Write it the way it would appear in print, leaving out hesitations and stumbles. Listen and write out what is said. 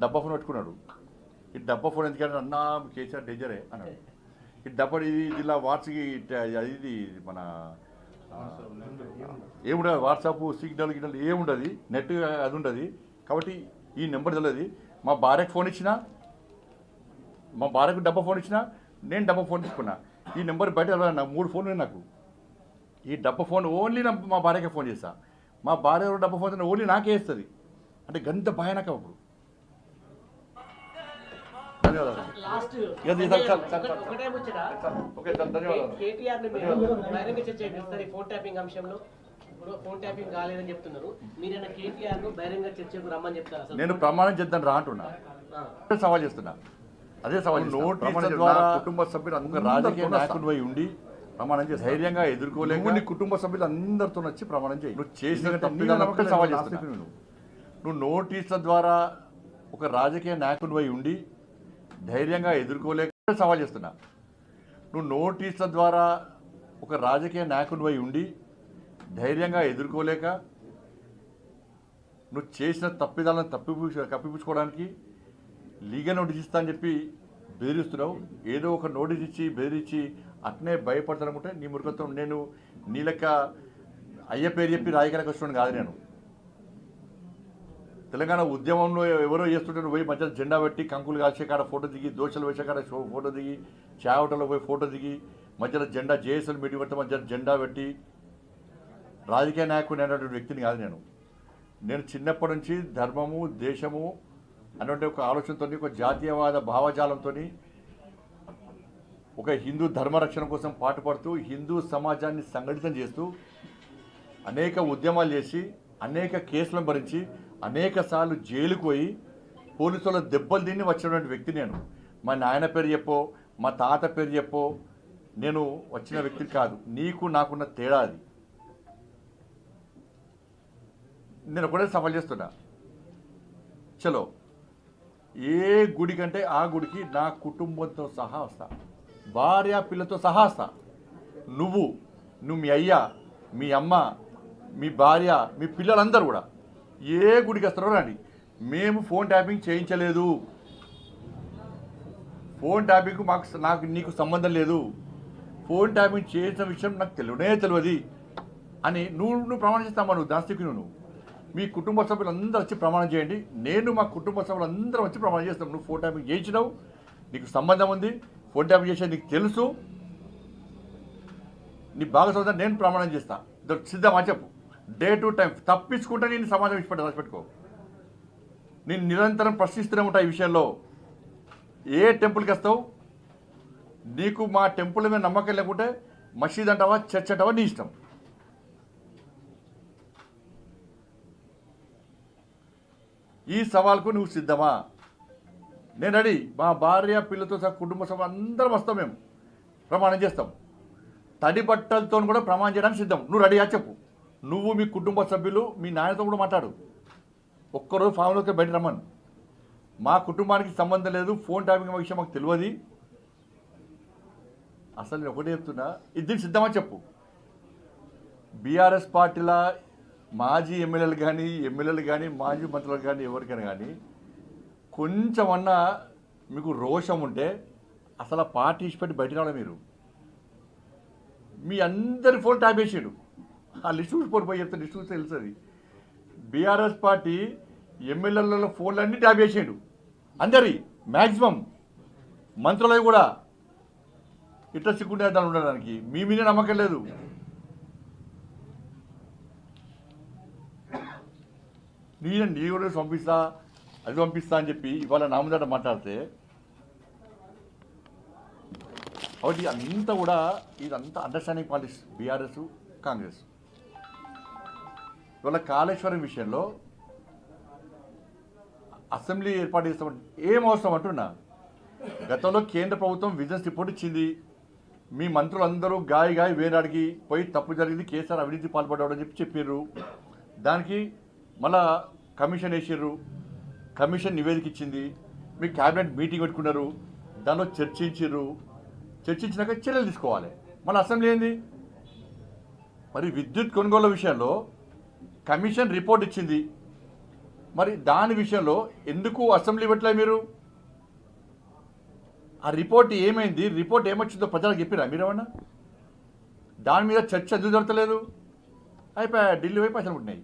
డబ్బా ఫోన్ పెట్టుకున్నాడు. ఈ డబ్బా ఫోన్ ఎందుకంటే అన్నా కేసీఆర్ డేంజరే అన్నాడు. ఈ డబ్బా ఇది ఇలా వాట్స్కి ఇది మన ఏముండదు, వాట్సాప్ సిగ్నల్ గిన్నెలు ఏముండదు, నెట్ అది ఉండదు. కాబట్టి ఈ నెంబర్ తెలియదు. మా భార్యకు ఫోన్ ఇచ్చినా, మా భార్యకు డబ్బా ఫోన్ ఇచ్చినా, నేను డబ్బా ఫోన్ తీసుకున్నా. ఈ నెంబర్ బయట నాకు 3 ఫోన్లు నాకు. ఈ డబ్బా ఫోన్ ఓన్లీ మా భార్యకే ఫోన్ చేస్తా. మా భార్య డబ్బా ఫోన్ ఓన్లీ నాకే ఇస్తుంది. అంటే గంత భయానక అప్పుడు. నేను ప్రమాణం చేద్దాను రా అంటున్నా, సవాల్ చేస్తున్నా. అదే సవాల్ నోటీసుల ద్వారా కుటుంబ సభ్యులు అందరూ రాజకీయ నాయకుడు అయి ఉండి ప్రమాణం చేసి ధైర్యంగా ఎదుర్కోలేము. నీ కుటుంబ సభ్యులు అందరితో వచ్చి ప్రమాణం చేయి. నువ్వు చేసిన సవాల్ చేస్తున్నావు. నువ్వు నోటీసుల ద్వారా ఒక రాజకీయ నాయకుడు అయి ఉండి ధైర్యంగా ఎదుర్కోలేక సవాల్ చేస్తున్నా. నువ్వు నోటీసుల ద్వారా ఒక రాజకీయ నాయకుడు అయి ఉండి ధైర్యంగా ఎదుర్కోలేక నువ్వు చేసిన తప్పిదాలను కప్పిపుచ్చుకోవడానికి లీగల్ నోటీస్ ఇస్తా అని చెప్పి బెదిరిస్తున్నావు. ఏదో ఒక నోటీస్ ఇచ్చి బెదిరించి అట్నే భయపడతానుకుంటే నీ మురుగత్వం. నేను నీ లెక్క అయ్య పేరు చెప్పి రాజకీయాలకు వస్తున్నాను కాదు. నేను తెలంగాణ ఉద్యమంలో ఎవరో చేస్తుంటే పోయి మధ్యలో జెండా పెట్టి కంకులు కాల్చే కాడ ఫోటో దిగి, దోశలు వేసే కాడ ఫోటో దిగి, చాయ్ హోటల్లో పోయి ఫోటో దిగి, మధ్యలో జెండా జేఎస్ఎల్ మీటింగ్ పెట్టి మధ్యలో జెండా పెట్టి రాజకీయ నాయకుడు అనేటువంటి వ్యక్తిని కాదు. నేను చిన్నప్పటి నుంచి ధర్మము దేశము అన్నటువంటి ఒక ఆలోచనతో, ఒక జాతీయవాద భావజాలంతో, ఒక హిందూ ధర్మరక్షణ కోసం పాటుపడుతూ హిందూ సమాజాన్ని సంఘటితం చేస్తూ అనేక ఉద్యమాలు చేసి అనేక కేసులను భరించి అనేక సార్లు జైలుకు పోయి పోలీసుల దెబ్బలు తిని వచ్చినటువంటి వ్యక్తి నేను. మా నాయన పేరు చెప్పో, మా తాత పేరు చెప్పో నేను వచ్చిన వ్యక్తి కాదు. నీకు నాకున్న తేడా అది. నేను ఒకటే సవాల్ చేస్తున్నా. చలో, ఏ గుడి కంటే ఆ గుడికి నా కుటుంబంతో సహా వస్తా, భార్య పిల్లతో సహా వస్తా. నువ్వు మీ అయ్య, మీ అమ్మ, మీ భార్య, మీ పిల్లలందరూ కూడా ఏ గుడికి వస్తారో రండి. మేము ఫోన్ ట్యాపింగ్ చేయించలేదు. ఫోన్ ట్యాపింగ్ నాకు నీకు సంబంధం లేదు. ఫోన్ ట్యాపింగ్ చేసిన విషయం నాకు తెలియదు అని నువ్వు ప్రమాణం చేస్తామా? నువ్వు దానికి నువ్వు మీ కుటుంబ సభ్యులందరూ వచ్చి ప్రమాణం చేయండి. నేను మా కుటుంబ సభ్యులందరూ వచ్చి ప్రమాణం చేస్తాం. నువ్వు ఫోన్ ట్యాపింగ్ చేయించినావు, నీకు సంబంధం ఉంది, ఫోన్ ట్యాపింగ్ చేసేది నీకు తెలుసు, నీ భాగస్వామ్యం నేను ప్రమాణం చేస్తా. సిద్ధమా చెప్పు. డే టు టైం తప్పించుకుంటే నేను సమాజం రాసిపెట్టుకో. నేను నిరంతరం ప్రశ్నిస్తూనే ఉంటా ఈ విషయంలో. ఏ టెంపుల్కి వస్తావు? నీకు మా టెంపుల్ మీద నమ్మకం లేకుంటే మసీద్ అంటావా, చర్చ్ అంటావా, నీ ఇష్టం. ఈ సవాల్కు నువ్వు సిద్ధమా? నేను రెడీ. మా భార్య పిల్లలతో సహా కుటుంబ సభ అందరం వస్తాం. మేము ప్రమాణం చేస్తాం. తడి బట్టలతో కూడా ప్రమాణం చేయడానికి సిద్ధం. నువ్వు రెడీయా చెప్పు. నువ్వు మీ కుటుంబ సభ్యులు మీ నాయనతో కూడా మాట్లాడు. ఒక్కరోజు ఫామ్లోకి బయట రమ్మను. మా కుటుంబానికి సంబంధం లేదు, ఫోన్ ట్యాపింగ్ విషయం మాకు తెలియదు. అసలు నేను ఒకటే చెప్తున్నా, ఇది సిద్ధమా చెప్పు. బీఆర్ఎస్ పార్టీల మాజీ ఎమ్మెల్యేలు కానీ మాజీ మంత్రులు కానీ ఎవరికైనా కానీ కొంచెమన్నా మీకు రోషం ఉంటే అసలు ఆ పార్టీ ఇచ్చిపెట్టి బయట రావడం. మీ అందరి ఫోన్ ట్యాప్ చేసాడు. ఆ లిస్ట్ చూసిపోయి చెప్తే లిస్ట్ చూస్తే తెలుస్తుంది. బీఆర్ఎస్ పార్టీ ఎమ్మెల్యేలలో ఫోన్లన్నీ ట్యాప్ చేసాడు. అందరి మ్యాక్సిమం మంత్రులవి కూడా ఇట్లా చిక్కుంటే దాన్ని ఉండడానికి మీ మీదే నమ్మకం లేదు. నీ కూడా పంపిస్తా, అది పంపిస్తా అని చెప్పి ఇవాళ నా ముందట మాట్లాడితే కాబట్టి అంతా కూడా ఇదంతా అండర్స్టాండింగ్ పాలిటిక్స్ బీఆర్ఎస్ కాంగ్రెస్. ఇవాళ కాళేశ్వరం విషయంలో అసెంబ్లీ ఏర్పాటు చేస్తామంటే ఏం అవసరం అంటున్నా. గతంలో కేంద్ర ప్రభుత్వం విజిలెన్స్ రిపోర్ట్ ఇచ్చింది. మీ మంత్రులందరూ గాయ వేరాడికి పోయి తప్పు జరిగింది, కేసీఆర్ అవినీతి పాల్పడ్డాడని చెప్పారు. దానికి మళ్ళా కమిషన్ వేసారు. కమిషన్ నివేదిక ఇచ్చింది. మీ క్యాబినెట్ మీటింగ్ పెట్టుకున్నారు. దానిలో చర్చించినాక చర్యలు తీసుకోవాలి. మళ్ళీ అసెంబ్లీ ఏంది? మరి విద్యుత్ కొనుగోలు విషయంలో కమిషన్ రిపోర్ట్ ఇచ్చింది. మరి దాని విషయంలో ఎందుకు అసెంబ్లీ పెట్టలే మీరు? ఆ రిపోర్ట్ ఏమైంది, రిపోర్ట్ ఏమొచ్చిందో ప్రజలకు చెప్పిరా మీరేమన్నా? దాని మీద చర్చ ఎందుకు జరగలేదు? అయిపోయా, ఢిల్లీ పోయి పైసలు పుట్టినాయి.